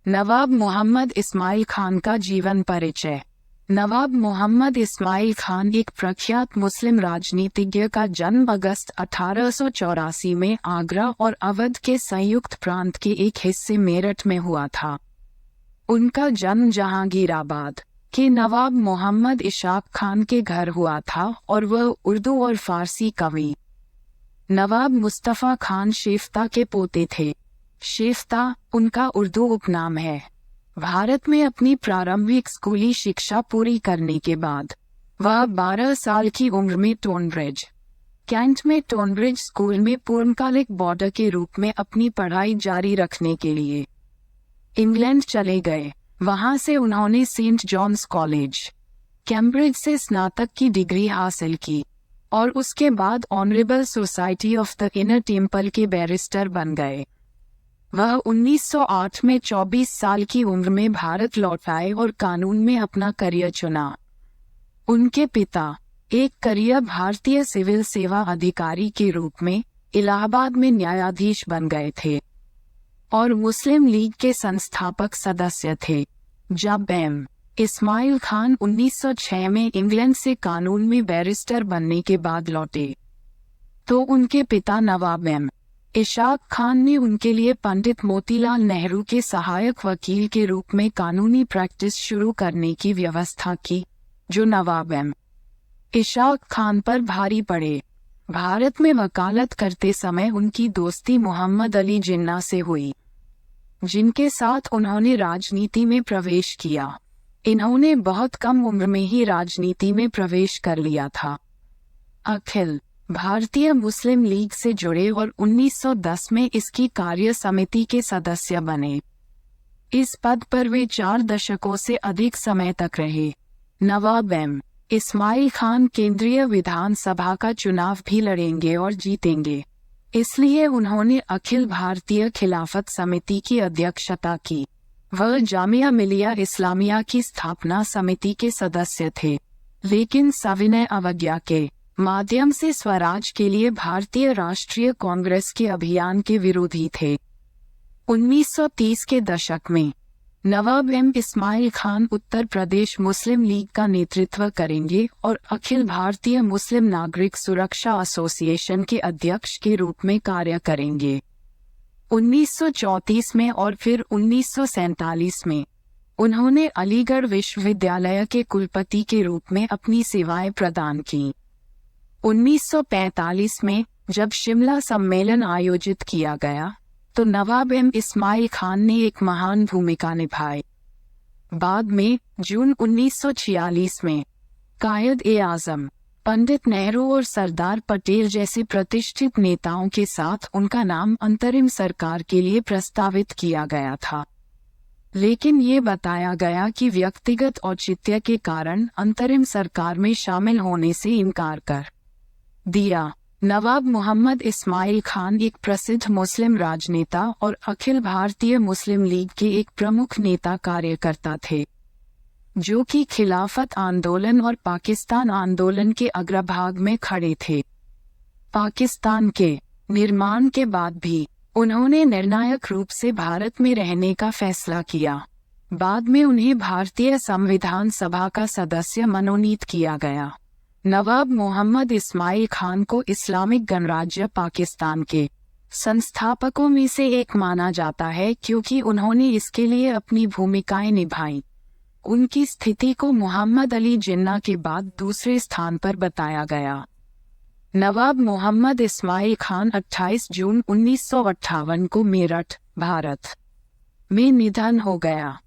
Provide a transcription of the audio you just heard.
नवाब मोहम्मद इस्माइल खान का जीवन परिचय। नवाब मोहम्मद इस्माइल खान एक प्रख्यात मुस्लिम राजनीतिज्ञ का जन्म अगस्त 1884 में आगरा और अवध के संयुक्त प्रांत के एक हिस्से मेरठ में हुआ था। उनका जन्म जहांगीराबाद के नवाब मोहम्मद इशाक खान के घर हुआ था और वह उर्दू और फारसी कवि नवाब मुस्तफ़ा खान शेफ्ता के पोते थे। शेफ्ता उनका उर्दू उपनाम है। भारत में अपनी प्रारंभिक स्कूली शिक्षा पूरी करने के बाद वह 12 साल की उम्र में टोनब्रिज कैंट में टोनब्रिज स्कूल में पूर्णकालिक बॉर्डर के रूप में अपनी पढ़ाई जारी रखने के लिए इंग्लैंड चले गए। वहां से उन्होंने सेंट जॉन्स कॉलेज कैम्ब्रिज से स्नातक की डिग्री हासिल की और उसके बाद honourable society of the inner temple के बैरिस्टर बन गए। वह 1908 में 24 साल की उम्र में भारत लौट आए और कानून में अपना करियर चुना। उनके पिता एक करियर भारतीय सिविल सेवा अधिकारी के रूप में इलाहाबाद में न्यायाधीश बन गए थे और मुस्लिम लीग के संस्थापक सदस्य थे। जब एम. इस्माइल खान 1906 में इंग्लैंड से कानून में बैरिस्टर बनने के बाद लौटे तो उनके पिता नवाब एम. इशाक खान ने उनके लिए पंडित मोतीलाल नेहरू के सहायक वकील के रूप में कानूनी प्रैक्टिस शुरू करने की व्यवस्था की, जो नवाब एम. इशाक खान पर भारी पड़े। भारत में वकालत करते समय उनकी दोस्ती मोहम्मद अली जिन्ना से हुई, जिनके साथ उन्होंने राजनीति में प्रवेश किया। इन्होंने बहुत कम उम्र में ही राजनीति में प्रवेश कर लिया था। अखिल भारतीय मुस्लिम लीग से जुड़े और 1910 में इसकी कार्य समिति के सदस्य बने। इस पद पर वे 4 दशकों से अधिक समय तक रहे। नवाब एम. इस्माइल खान केंद्रीय विधानसभा का चुनाव भी लड़ेंगे और जीतेंगे, इसलिए उन्होंने अखिल भारतीय खिलाफत समिति की अध्यक्षता की। वह जामिया मिलिया इस्लामिया की स्थापना समिति के सदस्य थे, लेकिन सविनय अवज्ञा के माध्यम से स्वराज के लिए भारतीय राष्ट्रीय कांग्रेस के अभियान के विरोधी थे। 1930 के दशक में नवाब एम. इस्माइल खान उत्तर प्रदेश मुस्लिम लीग का नेतृत्व करेंगे और अखिल भारतीय मुस्लिम नागरिक सुरक्षा एसोसिएशन के अध्यक्ष के रूप में कार्य करेंगे। 1934 में और फिर 1947 में उन्होंने अलीगढ़ विश्वविद्यालय के कुलपति के रूप में अपनी सेवाएं प्रदान की। 1945 में जब शिमला सम्मेलन आयोजित किया गया तो नवाब एम. इस्माइल खान ने एक महान भूमिका निभाई। बाद में जून 1946 में कायद-ए-आज़म पंडित नेहरू और सरदार पटेल जैसे प्रतिष्ठित नेताओं के साथ उनका नाम अंतरिम सरकार के लिए प्रस्तावित किया गया था, लेकिन ये बताया गया कि व्यक्तिगत औचित्य के कारण अंतरिम सरकार में शामिल होने से इनकार कर दिया। नवाब मोहम्मद इस्माइल खान एक प्रसिद्ध मुस्लिम राजनेता और अखिल भारतीय मुस्लिम लीग के एक प्रमुख नेता कार्यकर्ता थे, जो कि खिलाफत आंदोलन और पाकिस्तान आंदोलन के अग्रभाग में खड़े थे। पाकिस्तान के निर्माण के बाद भी उन्होंने निर्णायक रूप से भारत में रहने का फैसला किया। बाद में उन्हें भारतीय संविधान सभा का सदस्य मनोनीत किया गया। नवाब मोहम्मद इस्माइल खान को इस्लामिक गणराज्य पाकिस्तान के संस्थापकों में से एक माना जाता है, क्योंकि उन्होंने इसके लिए अपनी भूमिकाएं निभाई। उनकी स्थिति को मोहम्मद अली जिन्ना के बाद दूसरे स्थान पर बताया गया। नवाब मोहम्मद इस्माइल खान 28 जून 1958 को मेरठ, भारत में निधन हो गया।